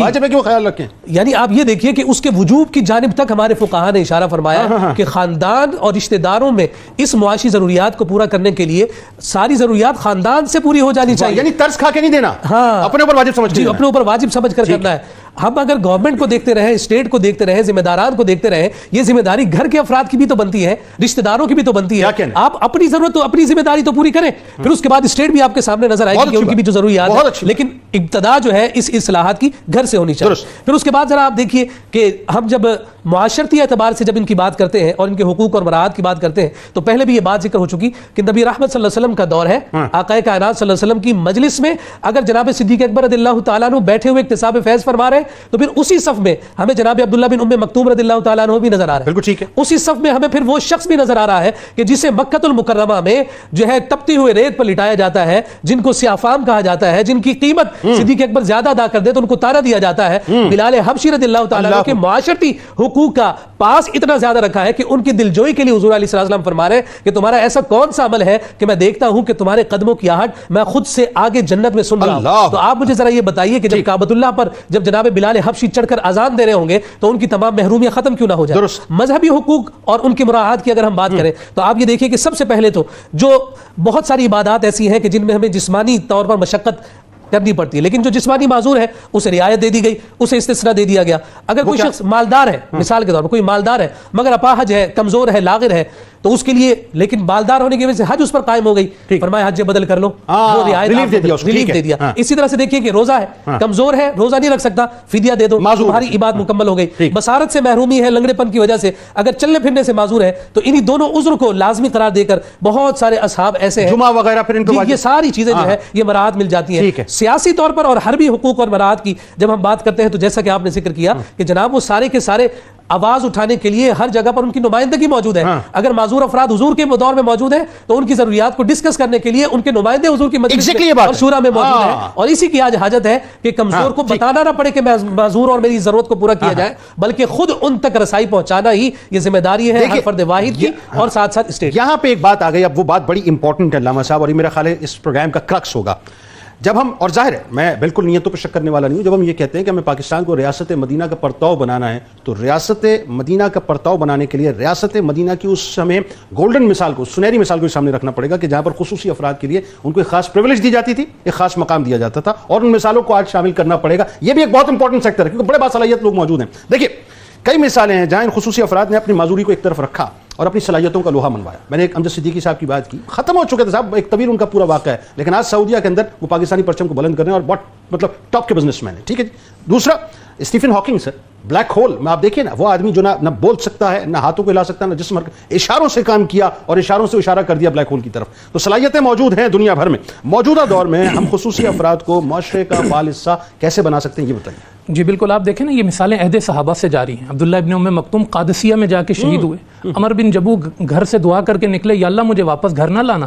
واجب ہے کہ وہ خیال رکھیں۔ یعنی آپ یہ دیکھیے کہ اس کے وجوب کی جانب تک ہمارے فقہاء نے اشارہ فرمایا کہ خاندان اور رشتہ داروں میں اس معاشی ضروریات کو پورا کرنے کے لیے ساری ضروریات خاندان سے پوری ہو جانی چاہیے، یعنی ترس کھا کے نہیں دینا، اپنے اوپر واجب سمجھ کے، اپنے اوپر واجب سمجھ کر کرنا ہے۔ ہم اگر گورنمنٹ کو دیکھتے رہیں، اسٹیٹ کو دیکھتے رہیں، ذمہ داران کو دیکھتے رہیں، یہ ذمہ داری گھر کے افراد کی بھی تو بنتی ہے، رشتہ داروں کی بھی تو بنتی ہے۔ آپ اپنی ضرورت تو اپنی ذمہ داری تو پوری کریں، پھر اس کے بعد اسٹیٹ بھی آپ کے سامنے نظر آئے گی کہ ان کی بھی جو ضروریات ہے، لیکن ابتدا جو ہے اس اصلاحات کی گھر سے ہونی چاہیے۔ پھر اس کے بعد ذرا آپ دیکھیے کہ ہم جب معاشرتی اعتبار سے جب ان کی بات کرتے ہیں اور ان کے حقوق اور مراعات کی بات کرتے ہیں تو پہلے بھی یہ بات ذکر ہو چکی کہ نبی رحمت صلی اللہ علیہ وسلم کا دور ہے، آقا کائنات صلی اللہ علیہ وسلم کی مجلس میں اگر جناب صدیق اکبر رضی اللہ تعالیٰ عنہ بیٹھے ہوئے اکتساب فیض فرما رہے ہیں تو پھر اسی صف میں ہمیں جناب عبداللہ بن ام مکتوم رضی اللہ تعالیٰ عنہ بھی نظر آ رہا ہے۔ بالکل ٹھیک ہے، اسی صف میں ہمیں پھر وہ شخص بھی نظر آ رہا ہے کہ جسے مکہ المکرمہ میں جو ہے تپتی ہوئے ریت پر لٹایا جاتا ہے، جن کو سیافام کہا جاتا ہے، جن کی قیمت صدیق اکبر زیادہ ادا کر دے تو ان کو تارا دیا جاتا ہے۔ بلال حبشی رضی اللہ تعالیٰ عنہ کے معاشرتی حقوق کا پاس اتنا زیادہ رکھا ہے کہ ان کی دلجوئی کے لیے حضور علیہ السلام فرما رہے ہیں کہ تمہارا ایسا کون سا عمل ہے کہ میں دیکھتا ہوں کہ تمہارے قدموں کی آہٹ میں خود سے آگے جنت میں سن رہا ہوں۔ تو آپ مجھے ذرا یہ بتائیے کہ جب کعبۃ اللہ پر جب جناب بلال حبشی چڑھ کر اذان دے رہے ہوں گے تو ان کی تمام محرومیاں ختم کیوں نہ ہو جائیں. مذہبی حقوق اور ان کی مراعات کی اگر ہم بات کریں تو آپ یہ دیکھیں کہ سب سے پہلے تو جو بہت ساری عبادات ایسی ہیں کہ جن میں ہمیں جسمانی طور پر مشقت کرنی پڑتی ہے، لیکن جو جسمانی معذور ہے اسے رعایت دے دی گئی، اسے استثناء دے دیا گیا. اگر کوئی شخص مالدار ہے، مثال کے طور پر کوئی مالدار ہے مگر اپاہج ہے، کمزور ہے، لاغر ہے، تو اس کے لیے لیکن مالدار ہونے کی وجہ سے حج اس پر قائم ہو گئی، فرمایا حج بدل کر لو، وہ رعایت ریلیف دے دیا. اسی طرح سے دیکھیے کہ روزہ ہے، کمزور ہے، روزہ نہیں رکھ سکتا، فدیہ دے دو، تمہاری عبادت مکمل ہو گئی. بصارت سے محرومی ہے، لنگڑے پن کی وجہ سے اگر چلنے پھرنے سے معذور ہے تو انہی دونوں عذر کو لازمی قرار دے کر بہت سارے اصحاب ایسے ہیں جمعہ وغیرہ پھر ان کو یہ ساری چیزیں جو ہے یہ مراعات مل جاتی ہیں. سیاسی طور پر اور حربی حقوق اور مراعات کی جب ہم بات کرتے ہیں تو جیسا کہ آپ نے ذکر کیا کہ جناب وہ سارے کے سارے آواز اٹھانے کے لیے ہر جگہ پر ان کی نمائندگی موجود ہے. اگر معذور افراد حضور کے دور میں موجود ہیں تو ان کی ضروریات کو ڈسکس کرنے کے لیے ان کے نمائندے حضور کی مجلس اور شورا میں موجود ہیں. اور اسی کی آج حاجت ہے کہ کمزور کو بتانا نہ پڑے کہ معذور اور میری ضرورت کو پورا کیا جائے، بلکہ خود ان تک رسائی پہنچانا ہی یہ ذمہ داری ہے ہر فرد واحد کی اور ساتھ ساتھ اسٹیٹ. یہاں پہ ایک بات آ گئی، اب وہ بات بڑی امپورٹنٹ ہے علامہ صاحب، اور یہ میرا خیال ہے اس پروگرام کا کرکس ہوگا. جب ہم، اور ظاہر ہے میں بالکل نیتوں پہ شک کرنے والا نہیں ہوں، جب ہم یہ کہتے ہیں کہ ہمیں پاکستان کو ریاست مدینہ کا پرتاؤ بنانا ہے تو ریاست مدینہ کا پرتاؤ بنانے کے لیے ریاست مدینہ کی اس ہمیں گولڈن مثال کو، سنہری مثال کو سامنے رکھنا پڑے گا کہ جہاں پر خصوصی افراد کے لیے ان کو ایک خاص پریویلیج دی جاتی تھی، ایک خاص مقام دیا جاتا تھا، اور ان مثالوں کو آج شامل کرنا پڑے گا. یہ بھی ایک بہت امپورٹنٹ سیکٹر ہے کیونکہ بڑے باصلاحیت لوگ موجود ہیں. دیکھیے کئی مثالیں ہیں جہاں ان خصوصی افراد نے اپنی معذوری کو ایک طرف رکھا اور اپنی صلاحیتوں کا لوہا منوایا. میں نے ایک امجد صدیقی صاحب کی بات کی، ختم ہو چکے تھے صاحب، ایک طویل ان کا پورا واقعہ ہے، لیکن آج سعودیہ کے اندر وہ پاکستانی پرچم کو بلند کر رہے ہیں اور بہت مطلب ٹاپ کے بزنس مین ہیں. ٹھیک ہے جی. دوسرا اسٹیفن ہاکنگ سر، بلیک ہول میں آپ دیکھیے نا، وہ آدمی جو نہ بول سکتا ہے، نہ ہاتھوں کو ہلا سکتا ہے، نہ جسم، اشاروں سے کام کیا اور اشاروں سے اشارہ کر دیا بلیک ہول کی طرف. تو صلاحیتیں موجود ہیں دنیا بھر میں. موجودہ دور میں ہم خصوصی افراد کو معاشرے کا فعال حصہ کیسے بنا سکتے ہیں، یہ بتائیے. جی بالکل، آپ دیکھیں نا یہ مثالیں عہد صحابہ سے جاری ہیں. عبداللہ ابن ام مکتوم قادسیہ میں جا کے شہید ہوئے. عمر بن جبو گھر سے دعا کر کے نکلے، یا اللہ مجھے واپس گھر نہ لانا.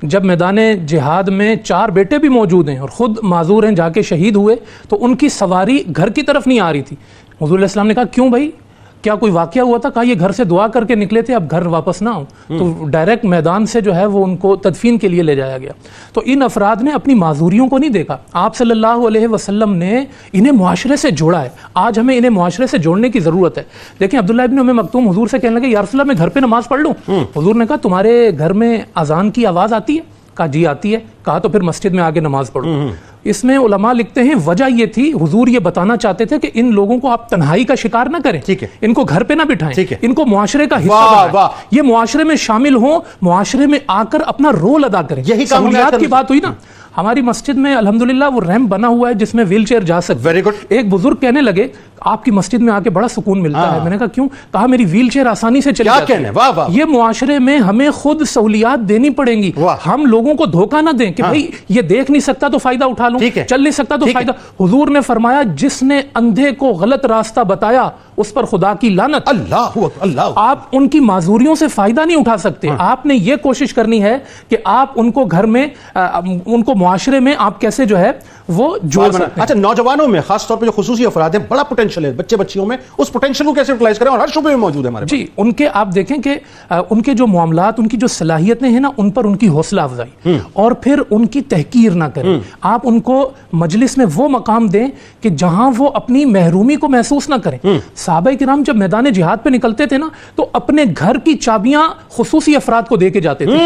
جب میدان جہاد میں 4 بیٹے بھی موجود ہیں اور خود معذور ہیں، جا کے شہید ہوئے تو ان کی سواری گھر کی طرف نہیں آ رہی تھی. حضور علیہ السلام نے کہا کیوں بھائی، کیا کوئی واقعہ ہوا تھا؟ کہا یہ گھر سے دعا کر کے نکلے تھے، اب گھر واپس نہ آؤ. تو ڈائریکٹ میدان سے جو ہے وہ ان کو تدفین کے لیے لے جایا گیا. تو ان افراد نے اپنی معذوریوں کو نہیں دیکھا. آپ صلی اللہ علیہ وسلم نے انہیں معاشرے سے جوڑا ہے. آج ہمیں انہیں معاشرے سے جوڑنے کی ضرورت ہے. دیکھیں عبداللہ ابن ام مکتوم حضور سے کہنے لگے یا رسول اللہ میں گھر پہ نماز پڑھ لوں؟ حضور نے کہا تمہارے گھر میں اذان کی آواز آتی ہے؟ کہا جی آتی ہے. کہا تو پھر مسجد میں آگے نماز پڑھو. اس میں علماء لکھتے ہیں وجہ یہ تھی، حضور یہ بتانا چاہتے تھے کہ ان لوگوں کو آپ تنہائی کا شکار نہ کریں، ان کو گھر پہ نہ بٹھائیں، ان کو معاشرے کا حصہ بنائیں، یہ معاشرے میں شامل ہوں، معاشرے میں آ کر اپنا رول ادا کریں. یہی سہولیات کی بات ہوئی نا. ہماری مسجد میں الحمدللہ وہ ریمپ بنا ہوا ہے جس میں ویل چیئر جا سکتے. Very good. ایک بزرگ کہنے لگے آپ کی مسجد میں آ کے بڑا سکون ملتا ہے. میں نے کہا کیوں؟ کہا میری ویل چیئر آسانی سے چل جاتی ہے. یہ معاشرے میں ہمیں خود سہولیات دینی پڑیں گی. ہم لوگوں کو دھوکہ نہ دیں کہ بھائی یہ دیکھ نہیں سکتا تو فائدہ اٹھا لوں، چل نہیں سکتا تو فائدہ. حضور نے فرمایا جس نے اندھے کو غلط راستہ بتایا اس پر خدا کی لعنت. اللہ. آپ ان کی معذوریوں سے فائدہ نہیں اٹھا سکتے. آپ نے یہ کوشش کرنی ہے کہ آپ ان کو گھر میں، ان کو معاشرے میں آپ کیسے جو ہے وہ جوڑ سکتے ہیں. اچھا نوجوانوں میں خاص طور پہ جو خصوصی افراد ہیں بڑا پوٹینشل ہے، بچے بچیوں میں، اس پوٹینشل کو کیسے یوٹیلائز کریں، اور ہر شعبے میں موجود ہے ہمارے. جی ان کے آپ دیکھیں کہ ان کے جو معاملات، ان کی جو صلاحیتیں ہیں نا، ان پر ان کی حوصلہ افزائی اور پھر ان کی تحقیر نہ کریں. آپ ان کو مجلس میں وہ مقام دیں کہ جہاں وہ اپنی محرومی کو محسوس نہ کریں. صحابہ کرام جب میدان جہاد پہ نکلتے تھے نا تو اپنے گھر کی چابیاں خصوصی افراد کو دے کے جاتے تھے.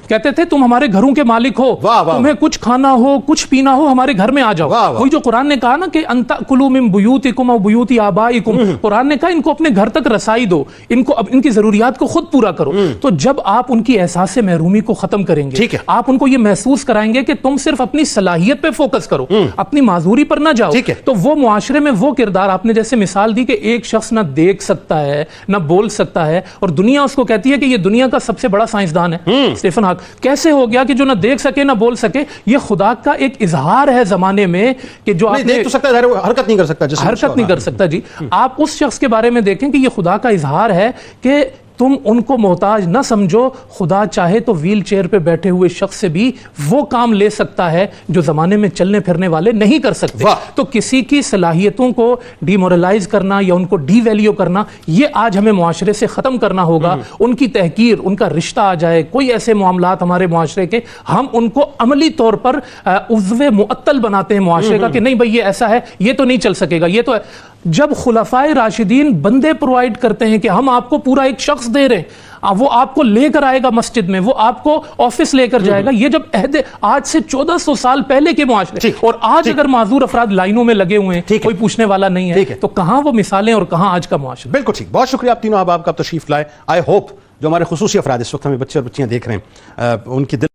کہتے تھے تم ہمارے گھروں کے مالک ہو، تمہیں کچھ کھانا ہو کچھ پینا ہو ہمارے گھر میں آ جاؤ. وہی جو قرآن نے کہا نا کہ انت کلوا من بیوتکم او بیوت آبائکم، قرآن نے کہا ان کو اپنے گھر تک رسائی دو، ان کو ان کی ضروریات کو خود پورا کرو. تو جب آپ ان کی احساس محرومی کو ختم کریں گے، آپ ان کو یہ محسوس کرائیں گے کہ تم صرف اپنی صلاحیت پہ فوکس کرو، اپنی معذوری پر نہ جاؤ، تو وہ معاشرے میں وہ کردار، آپ نے جیسے مثال دی کہ ایک شخص نہ دیکھ سکتا ہے نہ بول سکتا ہے اور دنیا اس کو کہتی ہے کہ یہ دنیا کا سب سے بڑا سائنسدان ہے اسٹیفن ہاکنگ. کیسے ہو گیا کہ جو نہ دیکھ سکے نہ بول سکے؟ یہ خدا کا ایک اظہار ہے زمانے میں کہ جو آپ دیکھ تو سکتا ہے، حرکت نہیں کر سکتا. حرکت نہیں کر سکتا. جی آپ اس شخص کے بارے میں دیکھیں کہ یہ خدا کا اظہار ہے کہ تم ان کو محتاج نہ سمجھو, خدا چاہے تو ویل چیئر پہ بیٹھے ہوئے شخص سے بھی وہ کام لے سکتا ہے جو زمانے میں چلنے پھرنے والے نہیں کر سکتے. تو کسی کی صلاحیتوں کو ڈی مورلائز کرنا یا ان کو ڈی ویلیو کرنا, یہ آج ہمیں معاشرے سے ختم کرنا ہوگا. ان کی تحقیر, ان کا رشتہ آ جائے, کوئی ایسے معاملات ہمارے معاشرے کے, ہم ان کو عملی طور پر عضو معطل بناتے ہیں معاشرے کا کہ نہیں بھئی یہ ایسا ہے, یہ تو نہیں چل سکے گا, یہ تو ہے. جب خلفائے راشدین بندے پرووائڈ کرتے ہیں کہ ہم آپ کو پورا ایک شخص دے رہے ہیں, وہ آپ کو لے کر آئے گا مسجد میں, وہ آپ کو آفس لے کر جائے گا, یہ جب عہد آج سے 1400 سال پہلے کے معاشرے, اور آج اگر معذور افراد لائنوں میں لگے ہوئے ہیں, کوئی پوچھنے والا نہیں ہے, تو کہاں وہ مثالیں اور کہاں آج کا معاشرہ. بالکل ٹھیک. بہت شکریہ آپ تینوں احباب کا تشریف لائے. آئی ہوپ جو ہمارے خصوصی افراد اس وقت ہمیں بچے اور بچیاں دیکھ رہے ہیں ان کی دل